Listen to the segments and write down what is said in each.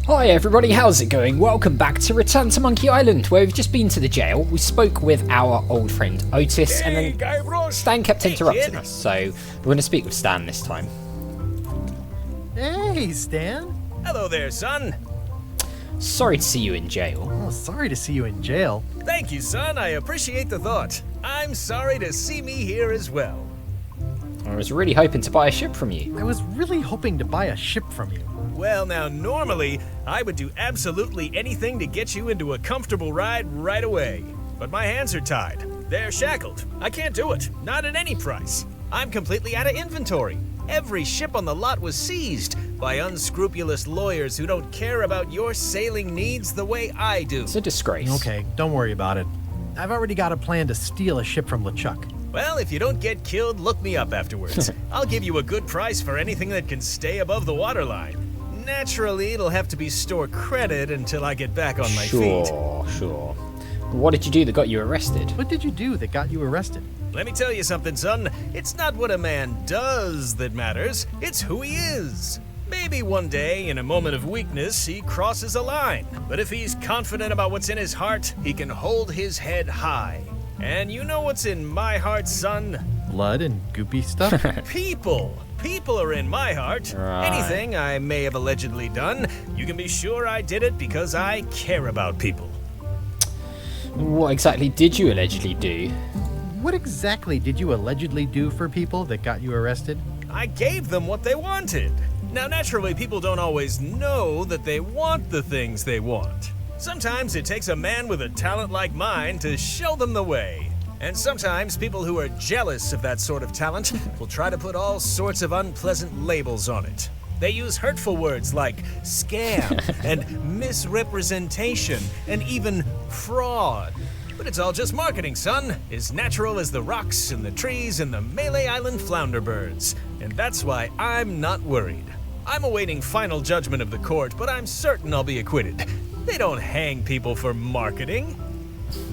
Hi everybody, how's it going? Welcome back to Return to Monkey Island, where we've just been to the jail. We spoke with our old friend Otis, and then Guybrush. Stan kept interrupting us, so we're going to speak with Stan this time. Hey, Stan. Hello there, son. Sorry to see you in jail. Oh, sorry to see you in jail. Thank you, son. I appreciate the thought. I'm sorry to see me here as well. I was really hoping to buy a ship from you. I was really hoping to buy a ship from you. Well, now, normally, I would do absolutely anything to get you into a comfortable ride right away. But my hands are tied. They're shackled. I can't do it. Not at any price. I'm completely out of inventory. Every ship on the lot was seized by unscrupulous lawyers who don't care about your sailing needs the way I do. It's a disgrace. Okay, don't worry about it. I've already got a plan to steal a ship from LeChuck. Well, if you don't get killed, look me up afterwards. I'll give you a good price for anything that can stay above the waterline. Naturally, it'll have to be store credit until I get back on my feet. Sure. What did you do that got you arrested? What did you do that got you arrested? Let me tell you something, son. It's not what a man does that matters. It's who he is. Maybe one day, in a moment of weakness, he crosses a line. But if he's confident about what's in his heart, he can hold his head high. And you know what's in my heart, son? Blood and goopy stuff? People. People are in my heart. Right. Anything I may have allegedly done, you can be sure I did it because I care about people. What exactly did you allegedly do? What exactly did you allegedly do for people that got you arrested? I gave them what they wanted. Now, naturally, people don't always know that they want the things they want. Sometimes it takes a man with a talent like mine to show them the way. And sometimes people who are jealous of that sort of talent will try to put all sorts of unpleasant labels on it. They use hurtful words like scam and misrepresentation and even fraud. But it's all just marketing, son. As natural as the rocks and the trees and the Malay Island flounder birds. And that's why I'm not worried. I'm awaiting final judgment of the court, but I'm certain I'll be acquitted. They don't hang people for marketing.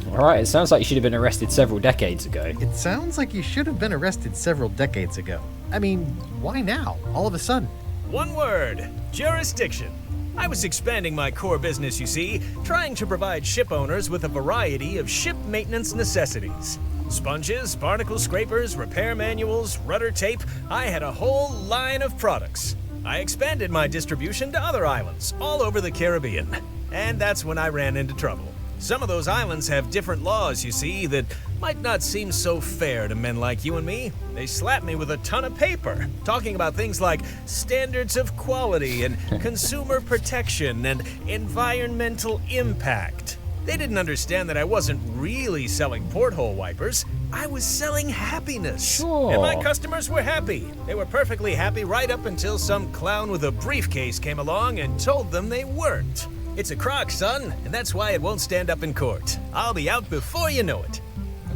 Alright, it sounds like you should have been arrested several decades ago. It sounds like you should have been arrested several decades ago. I mean, why now, all of a sudden? One word, jurisdiction. I was expanding my core business, you see, trying to provide ship owners with a variety of ship maintenance necessities. Sponges, barnacle scrapers, repair manuals, rudder tape. I had a whole line of products. I expanded my distribution to other islands all over the Caribbean. And that's when I ran into trouble. Some of those islands have different laws, you see, that might not seem so fair to men like you and me. They slapped me with a ton of paper, talking about things like standards of quality and consumer protection and environmental impact. They didn't understand that I wasn't really selling porthole wipers. I was selling happiness. Sure. And my customers were happy. They were perfectly happy right up until some clown with a briefcase came along and told them they weren't. It's a crock, son, and that's why it won't stand up in court. I'll be out before you know it.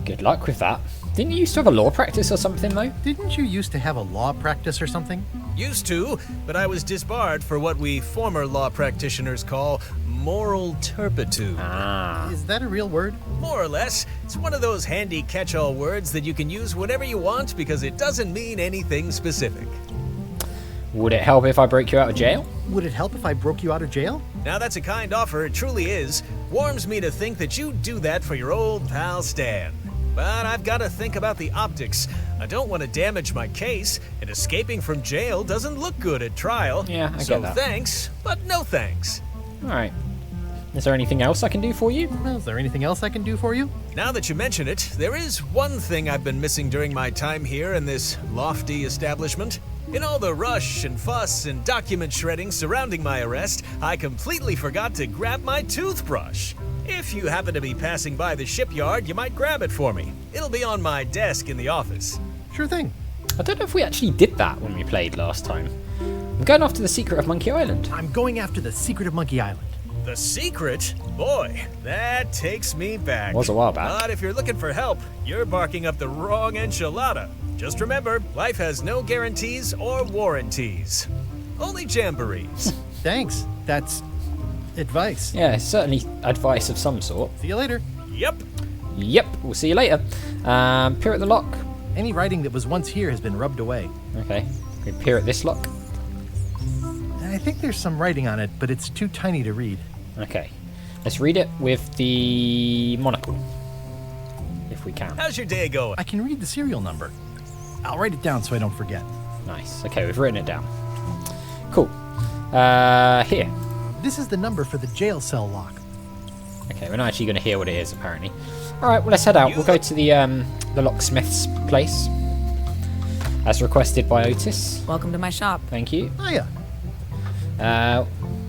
Good luck with that. Didn't you used to have a law practice or something, though? Didn't you used to have a law practice or something? Used to, but I was disbarred for what we former law practitioners call moral turpitude. Ah. Is that a real word? More or less. It's one of those handy catch-all words that you can use whenever you want because it doesn't mean anything specific. Would it help if I broke you out of jail? Would it help if I broke you out of jail? Now that's a kind offer, it truly is. Warms me to think that you'd do that for your old pal Stan. But I've got to think about the optics. I don't want to damage my case, and escaping from jail doesn't look good at trial. Yeah, I so get that. Thanks, but no thanks. Alright. Is there anything else I can do for you? Well, is there anything else I can do for you? Now that you mention it, there is one thing I've been missing during my time here in this lofty establishment. In all the rush and fuss and document shredding surrounding my arrest, I completely forgot to grab my toothbrush. If you happen to be passing by the shipyard, you might grab it for me. It'll be on my desk in the office. Sure thing. I don't know if we actually did that when we played last time. I'm going after the secret of Monkey Island. I'm going after the secret of Monkey Island. The secret? Boy, that takes me back. Was a while back. But if you're looking for help, you're barking up the wrong enchilada. Just remember, life has no guarantees or warranties. Only jamborees. Thanks. That's advice. Yeah, certainly advice of some sort. See you later. Yep. Yep, we'll see you later. Peer at the lock. Any writing that was once here has been rubbed away. Okay, we peer at this lock. I think there's some writing on it, but it's too tiny to read. Okay. Let's read it with the monocle. If we can. How's your day going? I can read the serial number. I'll write it down so I don't forget. Nice. Okay, we've written it down. Cool. Here. This is the number for the jail cell lock. Okay, we're not actually going to hear what it is, apparently. Alright, well, let's head out. We'll go to the locksmith's place. As requested by Otis. Welcome to my shop. Thank you. Hiya.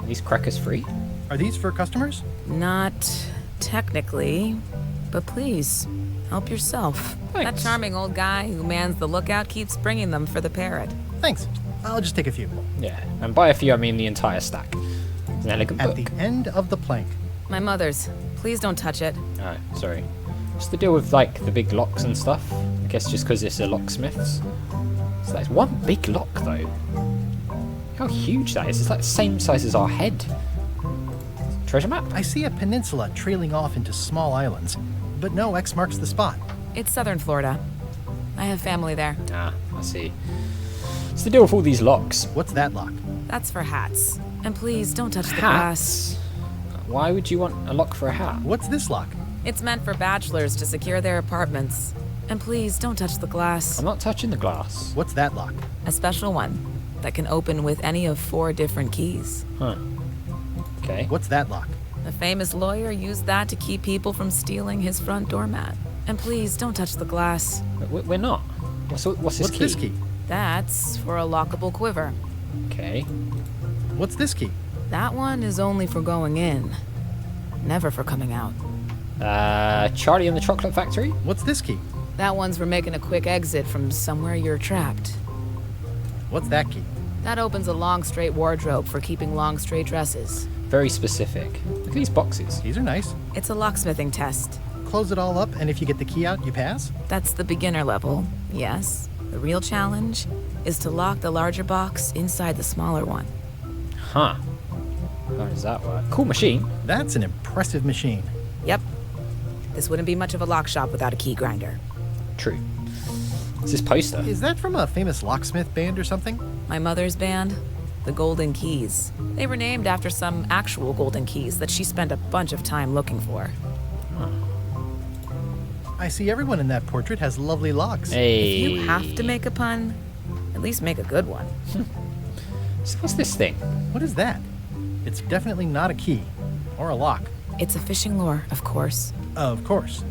These crackers free? Are these for customers? Not technically, but please, help yourself. Thanks. That charming old guy who mans the lookout keeps bringing them for the parrot. Thanks. I'll just take a few. Yeah, and by a few I mean the entire stack. It's an elegant At book. the end of the plank. My mother's. Please don't touch it. Oh, sorry. What's the deal with, like, the big locks and stuff? I guess just because it's a locksmith's. So that's one big lock, though. How huge that is. It's like the same size as our head. Treasure map? I see a peninsula trailing off into small islands, but no X marks the spot. It's southern Florida. I have family there. Ah, I see. What's the deal with all these locks? What's that lock? That's for hats. And please don't touch the glass. Hats? Why would you want a lock for a hat? What's this lock? It's meant for bachelors to secure their apartments. And please don't touch the glass. I'm not touching the glass. What's that lock? A special one that can open with any of 4 different keys. Huh. Okay. What's that lock? A famous lawyer used that to keep people from stealing his front doormat. And please don't touch the glass. We're not. What's this What's key? this key? That's for a lockable quiver. Okay. What's this key? That one is only for going in, never for coming out. Charlie and the Chocolate Factory? What's this key? That one's for making a quick exit from somewhere you're trapped. What's that key? That opens a long straight wardrobe for keeping long straight dresses. Very specific. Look at these boxes. These are nice. It's a locksmithing test. Close it all up, and if you get the key out, you pass? That's the beginner level, yes. The real challenge is to lock the larger box inside the smaller one. Huh. How does that work? Cool machine. That's an impressive machine. Yep. This wouldn't be much of a lock shop without a key grinder. True. What's this poster? Is that from a famous locksmith band or something? My mother's band, the Golden Keys. They were named after some actual golden keys that she spent a bunch of time looking for. I see everyone in that portrait has lovely locks. Hey. If you have to make a pun, at least make a good one. So what's this thing? What is that? It's definitely not a key. Or a lock. It's a fishing lure, of course. Of course.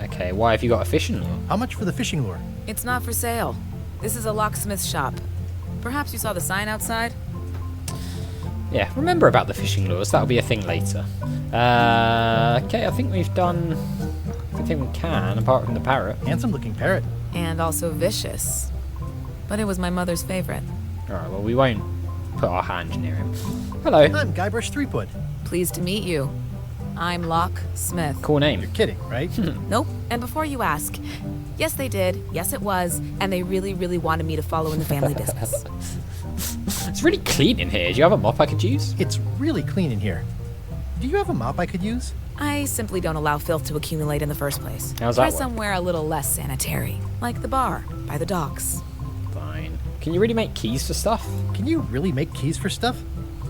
Okay, why have you got a fishing lure? How much for the fishing lure? It's not for sale. This is a locksmith shop. Perhaps you saw the sign outside? Yeah, remember about the fishing lures. That'll be a thing later. Okay, I think we've done everything we can, apart from the parrot. Handsome looking parrot. And also vicious. But it was my mother's favorite. Alright, well, we won't put our hand near him. Hello. I'm Guybrush Threepwood. Pleased to meet you. I'm Locksmith. Cool name. You're kidding, right? Nope. And before you ask, yes, they did. Yes, it was. And they really, really wanted me to follow in the family business. It's really clean in here. Do you have a mop I could use? It's really clean in here. Do you have a mop I could use? I simply don't allow filth to accumulate in the first place. How's that Try work? somewhere a little less sanitary, like the bar by the docks. Fine. Can you really make keys for stuff? Can you really make keys for stuff?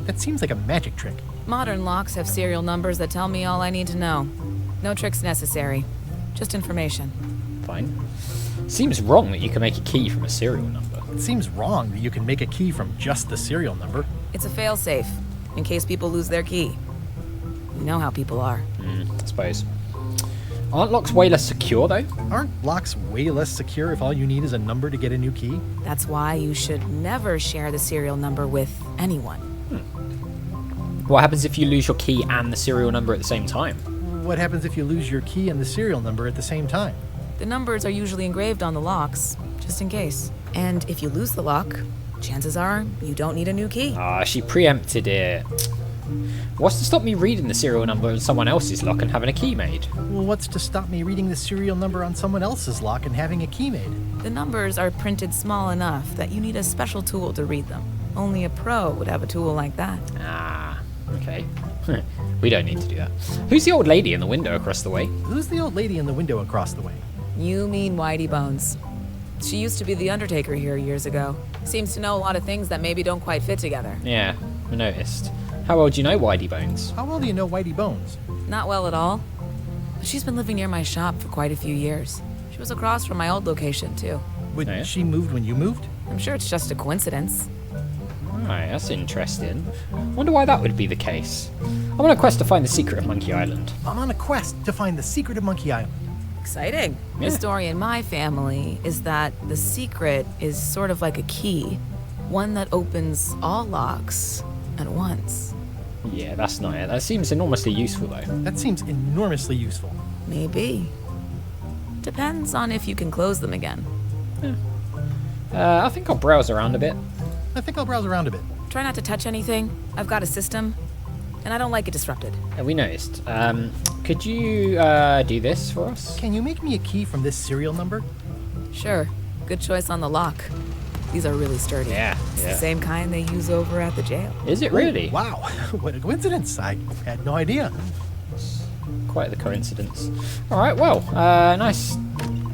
That seems like a magic trick. Modern locks have serial numbers that tell me all I need to know. No tricks necessary, just information. Fine. Seems wrong that you can make a key from a serial number. It seems wrong that you can make a key from just the serial number. It's a failsafe, in case people lose their key. You know how people are. I suppose. Aren't locks way less secure, though? Aren't locks way less secure if all you need is a number to get a new key? That's why you should never share the serial number with anyone. What happens if you lose your key and the serial number at the same time? What happens if you lose your key and the serial number at the same time? The numbers are usually engraved on the locks, just in case. And if you lose the lock, chances are you don't need a new key. Ah, she preempted it. What's to stop me reading the serial number on someone else's lock and having a key made? Well, what's to stop me reading the serial number on someone else's lock and having a key made? The numbers are printed small enough that you need a special tool to read them. Only a pro would have a tool like that. Ah, okay. We don't need to do that. Who's the old lady in the window across the way? Who's the old lady in the window across the way? You mean Whitey Bones. She used to be the Undertaker here years ago. Seems to know a lot of things that maybe don't quite fit together. Yeah, I noticed. How well do you know Whitey Bones? How well do you know Whitey Bones? Not well at all. But she's been living near my shop for quite a few years. She was across from my old location, too. But Oh, yeah? she moved when you moved? I'm sure it's just a coincidence. Alright, that's interesting. Wonder why that would be the case. I'm on a quest to find the secret of Monkey Island. I'm on a quest to find the secret of Monkey Island. Exciting. Yeah. The story in my family is that the secret is sort of like a key. One that opens all locks at once. Yeah, that's not it. That seems enormously useful, though. That seems enormously useful. Maybe. Depends on if you can close them again. I think I'll browse around a bit. I think I'll browse around a bit. Try not to touch anything. I've got a system, and I don't like it disrupted. Yeah, we noticed. Could you do this for us? Can you make me a key from this serial number? Sure. Good choice on the lock. These are really sturdy. Yeah, It's yeah. the same kind they use over at the jail. Is it really? Wow, what a coincidence. I had no idea. Quite the coincidence. Alright, well, nice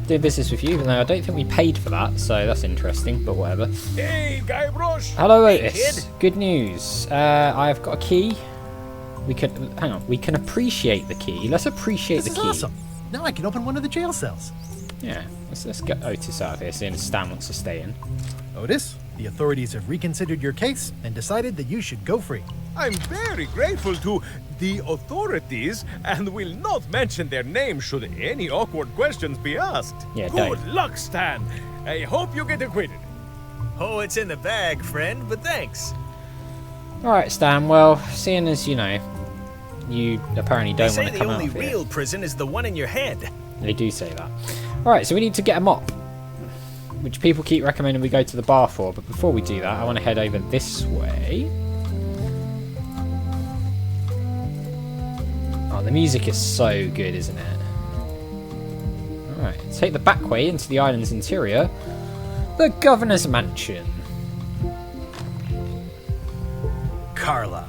doing business with you, even though I don't think we paid for that, so that's interesting, but whatever. Hey, Guybrush! Hello, Hey, Otis. kid. Good news. I've got a key. We can appreciate the key. Let's appreciate This the is key. awesome. Now I can open one of the jail cells. Yeah, let's get Otis out of here, seeing as Stan wants to stay in. Otis, the authorities have reconsidered your case and decided that you should go free. I'm very grateful to the authorities and will not mention their name should any awkward questions be asked. Yeah, Good don't. luck, Stan. I hope you get acquitted. Oh, it's in the bag, friend, but thanks. Alright, Stan, well, seeing as, you know, you apparently They don't say want to the come out only of here. real prison is the one in your head. They do say that. Alright, so we need to get a mop, which people keep recommending we go to the bar for, but before we do that, I want to head over this way. Oh, the music is so good, isn't it? Alright, take the back way into the island's interior. The Governor's Mansion. Carla.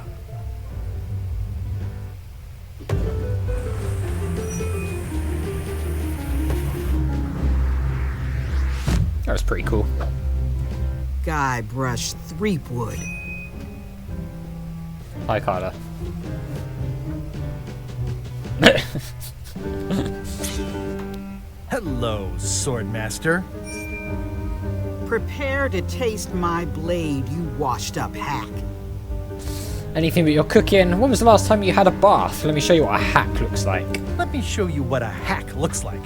That was pretty cool. Guybrush Threepwood. Hi, Carla. Hello, Swordmaster. Prepare to taste my blade, you washed up hack. Anything but your cooking. When was the last time you had a bath? Let me show you what a hack looks like. Let me show you what a hack looks like.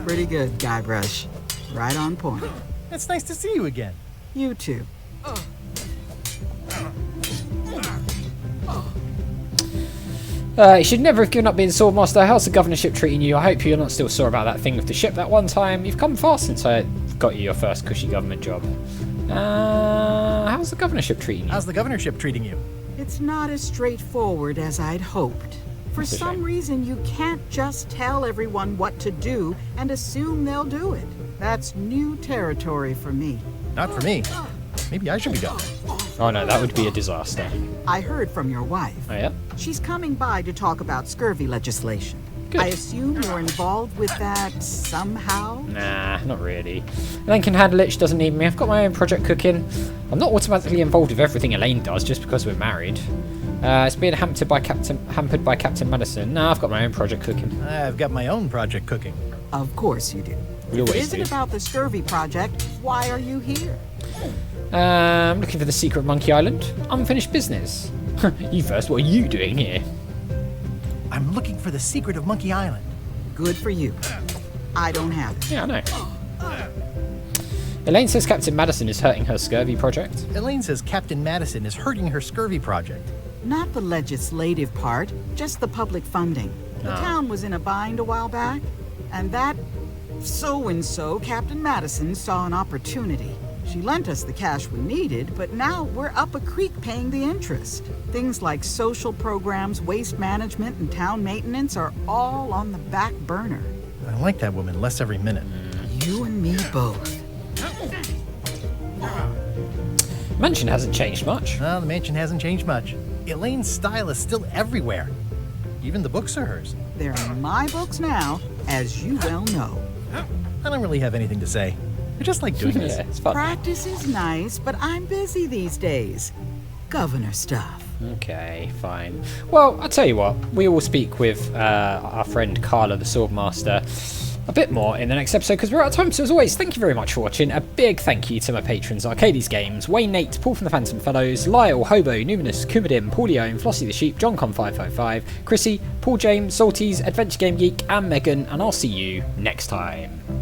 Pretty good, Guybrush. Right on point. It's nice to see you again. You too. You should never have given up being Swordmaster. How's the governorship treating you? I hope you're not still sore about that thing with the ship that one time. You've come far since I got you your first cushy government job. How's the governorship treating you? How's the governorship treating you? It's not as straightforward as I'd hoped. For That's a some shame. reason, you can't just tell everyone what to do and assume they'll do it. That's new territory for me. Not for me. Maybe I should be governor. Oh no, that would be a disaster. I heard from your wife. Oh yeah? She's coming by to talk about scurvy legislation. Good. I assume you're involved with that somehow? Nah, not really. Elaine can handle it, she doesn't need me. I've got my own project cooking. I'm not automatically involved with everything Elaine does just because we're married. It's being hampered by Captain Madison. Nah, I've got my own project cooking. I've got my own project cooking. Of course you do. We If it always isn't do. about the scurvy project, why are you here? I'm looking for the secret of Monkey Island. Unfinished business. You first, what are you doing here? I'm looking for the secret of Monkey Island. Good for you. I don't have it. Yeah, I know. Elaine says Captain Madison is hurting her scurvy project. Elaine says Captain Madison is hurting her scurvy project. Not the legislative part, just the public funding. The town was in a bind a while back, and that so-and-so, Captain Madison, saw an opportunity. She lent us the cash we needed, but now we're up a creek paying the interest. Things like social programs, waste management, and town maintenance are all on the back burner. I like that woman less every minute. You and me both. Mansion hasn't changed much. Well, the mansion hasn't changed much. Elaine's style is still everywhere. Even the books are hers. They're my books now, as you well know. I don't really have anything to say. I just like doing this. Yeah, it's fun. Practice is nice, but I'm busy these days. governor stuff. Okay, fine. Well, I'll tell you what, we will speak with our friend Carla the Swordmaster a bit more in the next episode because we're out of time. So as always, thank you very much for watching. A big thank you to my patrons: Arcades Games, Wayne Nate, Paul from the Phantom Fellows, Lyle, Hobo, Numinous, Kumadim, Paulio, Flossie the Sheep, JohnCon555, Chrissy, Paul James, Salties, Adventure Game Geek, and Megan, and I'll see you next time.